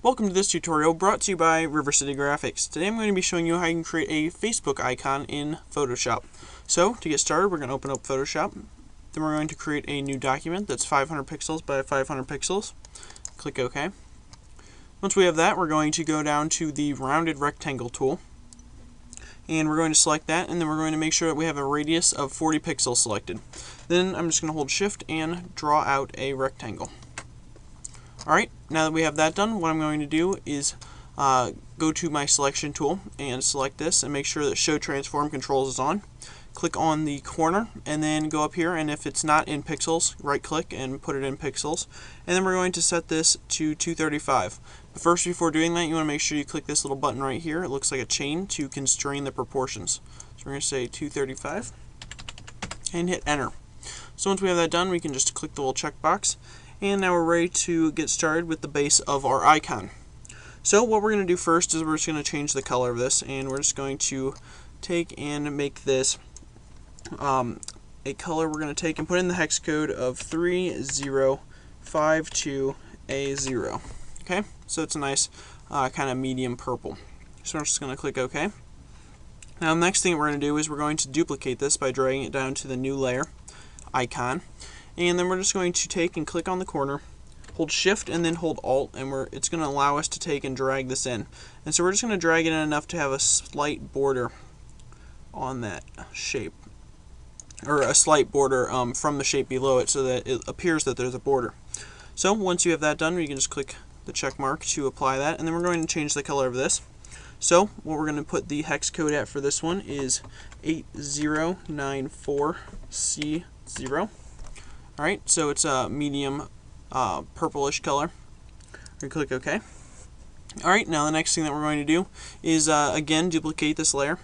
Welcome to this tutorial brought to you by River City Graphics. Today I'm going to be showing you how you can create a Facebook icon in Photoshop. So to get started, we're going to open up Photoshop. Then we're going to create a new document that's 500 pixels by 500 pixels. Click OK. Once we have that, we're going to go down to the rounded rectangle tool. And we're going to select that, and then we're going to make sure that we have a radius of 40 pixels selected. Then I'm just going to hold Shift and draw out a rectangle. Alright, now that we have that done, what I'm going to do is go to my selection tool and select this and make sure that Show Transform Controls is on. Click on the corner and then go up here, and if it's not in pixels, right click and put it in pixels. And then we're going to set this to 235. But first, before doing that, you want to make sure you click this little button right here. It looks like a chain to constrain the proportions. So we're going to say 235 and hit enter. So once we have that done, we can just click the little checkbox. And now we're ready to get started with the base of our icon. So what we're going to do first is we're just going to change the color of this, and we're just going to take and make this a color we're going to take and put in the hex code of 3052A0. Okay, so it's a nice kind of medium purple. So we're just going to click OK. Now the next thing we're going to do is we're going to duplicate this by dragging it down to the new layer icon. And then we're just going to take and click on the corner, hold Shift and then hold Alt, and it's going to allow us to take and drag this in. And so we're just going to drag it in enough to have a slight border on that shape, or a slight border from the shape below it, so that it appears that there's a border. So once you have that done, you can just click the check mark to apply that, and then we're going to change the color of this. So what we're going to put the hex code at for this one is 8094C0. Alright, so it's a medium purplish color. We click OK. Alright, now the next thing that we're going to do is again duplicate this layer,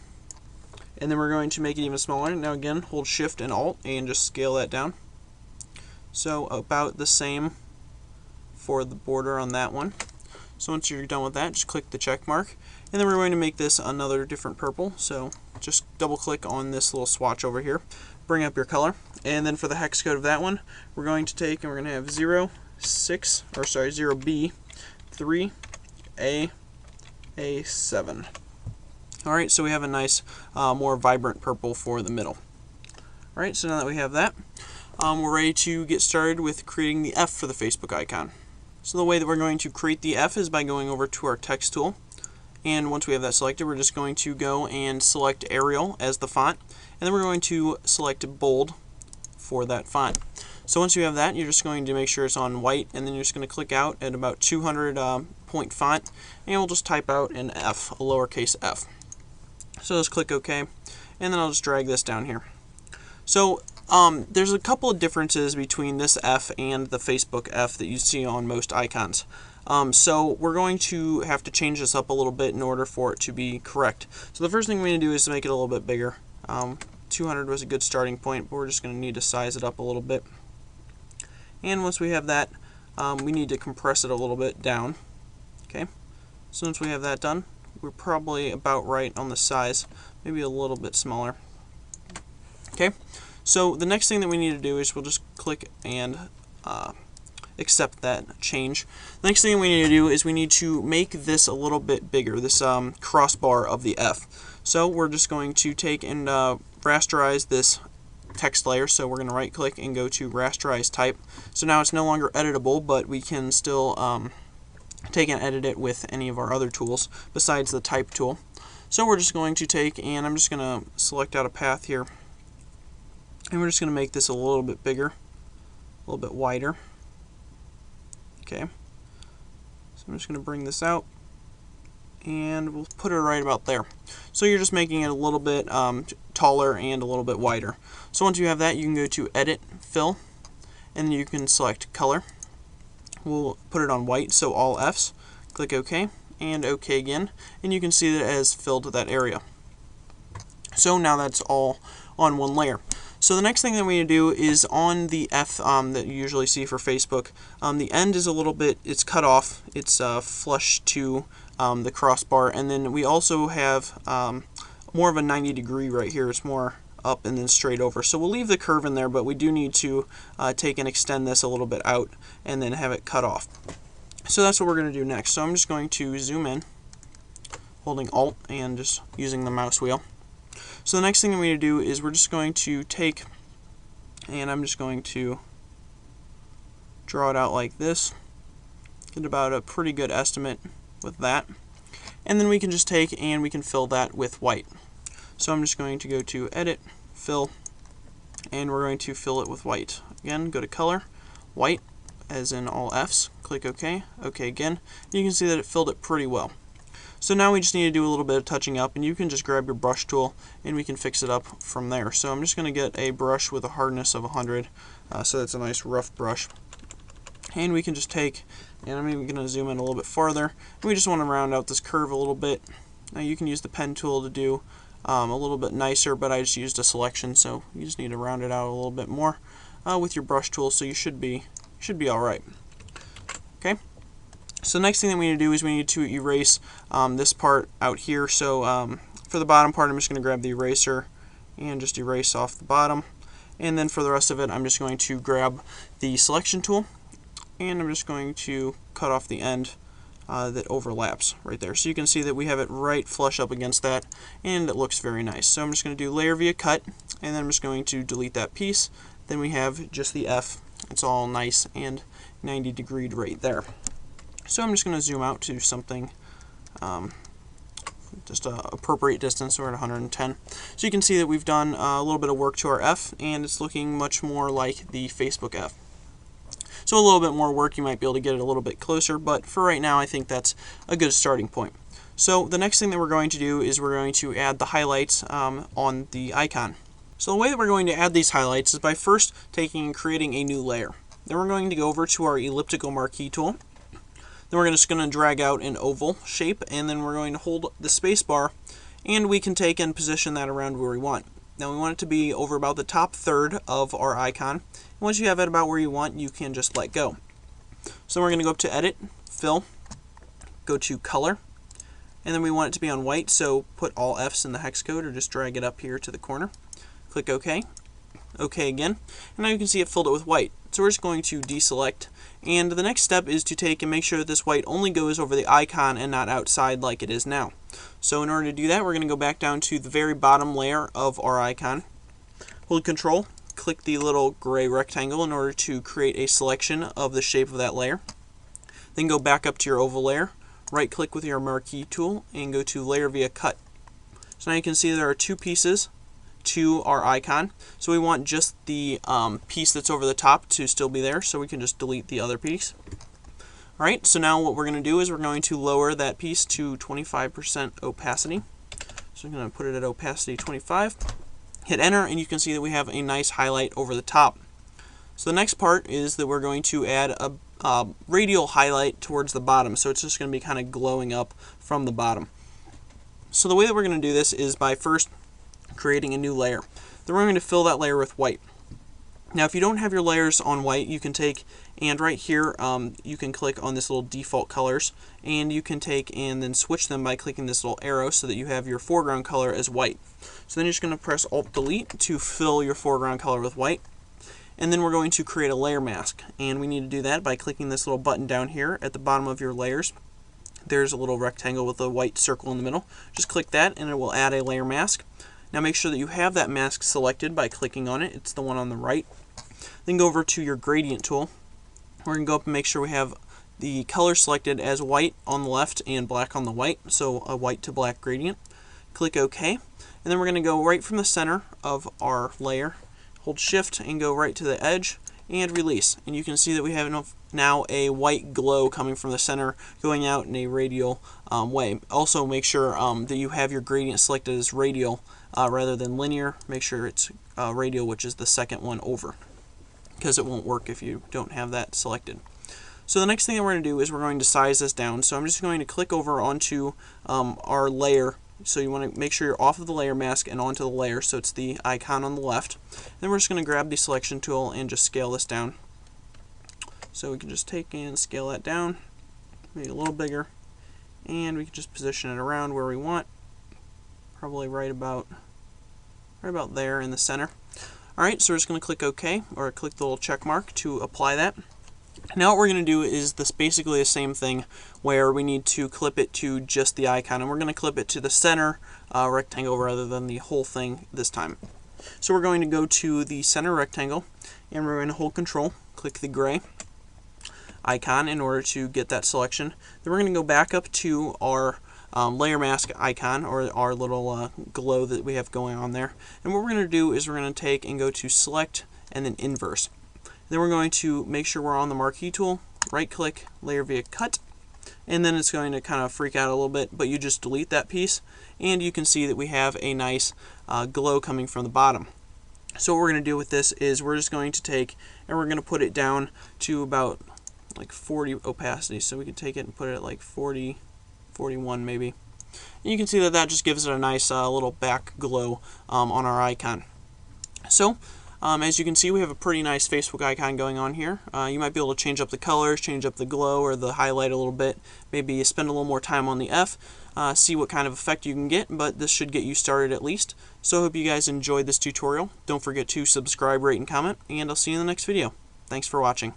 and then we're going to make it even smaller. Now again, hold Shift and Alt and just scale that down. So about the same for the border on that one. So once you're done with that, just click the check mark, and then we're going to make this another different purple. So just double click on this little swatch over here, bring up your color, and then for the hex code of that one, we're going to take and we're going to have 0B3A7. Alright, so we have a nice more vibrant purple for the middle. Alright, so now that we have that, we're ready to get started with creating the F for the Facebook icon. So the way that we're going to create the F is by going over to our text tool, and once we have that selected, we're just going to go and select Arial as the font, and then we're going to select bold for that font. So once you have that, you're just going to make sure it's on white, and then you're just going to click out at about 200 point font, and we'll just type out an F, a lowercase f. So let's click OK, and then I'll just drag this down here. So there's a couple of differences between this F and the Facebook F that you see on most icons. So we're going to have to change this up a little bit in order for it to be correct. So the first thing we need to do is to make it a little bit bigger. 200 was a good starting point, but we're just going to need to size it up a little bit. And once we have that, we need to compress it a little bit down. Okay. So once we have that done, we're probably about right on the size, maybe a little bit smaller. Okay. So the next thing that we need to do is we'll just click and accept that change. The next thing we need to do is we need to make this a little bit bigger, this crossbar of the F. So we're just going to take and rasterize this text layer. So we're going to right click and go to rasterize type. So now it's no longer editable, but we can still take and edit it with any of our other tools besides the type tool. So we're just going to take and I'm just going to select out a path here, and we're just going to make this a little bit bigger, a little bit wider. Okay, so I'm just going to bring this out, and we'll put it right about there. So you're just making it a little bit taller and a little bit wider. So once you have that, you can go to Edit, Fill, and then you can select Color. We'll put it on white, so all Fs. Click OK, and OK again, and you can see that it has filled that area. So now that's all on one layer. So the next thing that we need to do is on the F that you usually see for Facebook, the end is a little bit, it's cut off, it's flush to the crossbar, and then we also have more of a 90-degree right here. It's more up and then straight over. So we'll leave the curve in there, but we do need to take and extend this a little bit out and then have it cut off. So that's what we're going to do next. So I'm just going to zoom in, holding Alt and just using the mouse wheel. So the next thing that we're going to do is we're just going to take, and I'm just going to draw it out like this, get about a pretty good estimate with that. And then we can just take and we can fill that with white. So I'm just going to go to Edit, Fill, and we're going to fill it with white. Again, go to Color, White, as in all Fs, click OK, OK again. You can see that it filled it pretty well. So now we just need to do a little bit of touching up, and you can just grab your brush tool and we can fix it up from there. So I'm just going to get a brush with a hardness of 100, so that's a nice rough brush. And we can just take, and I'm even going to zoom in a little bit farther, and we just want to round out this curve a little bit. Now you can use the pen tool to do a little bit nicer, but I just used a selection, so you just need to round it out a little bit more with your brush tool, so you should be alright. Okay. So the next thing that we need to do is we need to erase this part out here. So for the bottom part, I'm just going to grab the eraser and just erase off the bottom. And then for the rest of it, I'm just going to grab the selection tool, and I'm just going to cut off the end that overlaps right there. So you can see that we have it right flush up against that, and it looks very nice. So I'm just going to do Layer via Cut, and then I'm just going to delete that piece. Then we have just the F. It's all nice and 90 degreed right there. So I'm just going to zoom out to something just an appropriate distance. We're at 110. So you can see that we've done a little bit of work to our F, and it's looking much more like the Facebook F. So a little bit more work, you might be able to get it a little bit closer, but for right now I think that's a good starting point. So the next thing that we're going to do is we're going to add the highlights on the icon. So the way that we're going to add these highlights is by first taking and creating a new layer. Then we're going to go over to our elliptical marquee tool. Then we're just going to drag out an oval shape, and then we're going to hold the space bar, and we can take and position that around where we want. Now we want it to be over about the top third of our icon. And once you have it about where you want, you can just let go. So we're going to go up to Edit, Fill, go to Color, and then we want it to be on white, so put all Fs in the hex code or just drag it up here to the corner. Click OK. OK again. And now you can see it filled it with white. So we're just going to deselect. And the next step is to take and make sure that this white only goes over the icon and not outside like it is now. So in order to do that, we're going to go back down to the very bottom layer of our icon. Hold Control, click the little gray rectangle in order to create a selection of the shape of that layer. Then go back up to your oval layer, right click with your marquee tool, and go to Layer via Cut. So now you can see there are two pieces to our icon. So we want just the piece that's over the top to still be there, so we can just delete the other piece. Alright, so now what we're going to do is we're going to lower that piece to 25% opacity. So I'm going to put it at opacity 25. Hit enter, and you can see that we have a nice highlight over the top. So the next part is that we're going to add a radial highlight towards the bottom, so it's just going to be kind of glowing up from the bottom. So the way that we're going to do this is by first creating a new layer. Then we're going to fill that layer with white. Now if you don't have your layers on white, you can take and right here you can click on this little default colors, and you can take and then switch them by clicking this little arrow so that you have your foreground color as white. So then you're just going to press Alt Delete to fill your foreground color with white. And then we're going to create a layer mask, and we need to do that by clicking this little button down here at the bottom of your layers. There's a little rectangle with a white circle in the middle. Just click that and it will add a layer mask. Now make sure that you have that mask selected by clicking on it. It's the one on the right. Then go over to your gradient tool. We're going to go up and make sure we have the color selected as white on the left and black on the white, so a white to black gradient. Click OK, and then we're going to go right from the center of our layer, hold Shift and go right to the edge and release. And you can see that we have now a white glow coming from the center going out in a radial way. Also make sure that you have your gradient selected as radial rather than linear. Make sure it's radial, which is the second one over, because it won't work if you don't have that selected. So the next thing that we're going to do is we're going to size this down. So I'm just going to click over onto our layer. So you want to make sure you're off of the layer mask and onto the layer, so it's the icon on the left. Then we're just going to grab the selection tool and just scale this down. So we can just take and scale that down, make it a little bigger, and we can just position it around where we want, probably right about there in the center. Alright, so we're just going to click OK, or click the little check mark to apply that. Now what we're going to do is basically the same thing, where we need to clip it to just the icon, and we're going to clip it to the center rectangle rather than the whole thing this time. So we're going to go to the center rectangle, and we're going to hold Control, click the gray icon in order to get that selection. Then we're going to go back up to our layer mask icon, or our little glow that we have going on there. And what we're going to do is we're going to take and go to Select and then Inverse. Then we're going to make sure we're on the Marquee tool, right click, Layer via Cut, and then it's going to kind of freak out a little bit, but you just delete that piece, and you can see that we have a nice glow coming from the bottom. So what we're going to do with this is we're just going to take and we're going to put it down to about like 40 opacity. So we can take it and put it at like 40, 41 maybe. And you can see that that just gives it a nice little back glow on our icon. So as you can see, we have a pretty nice Facebook icon going on here. You might be able to change up the colors, change up the glow or the highlight a little bit. Maybe spend a little more time on the F, see what kind of effect you can get, but this should get you started at least. So I hope you guys enjoyed this tutorial. Don't forget to subscribe, rate, and comment, and I'll see you in the next video. Thanks for watching.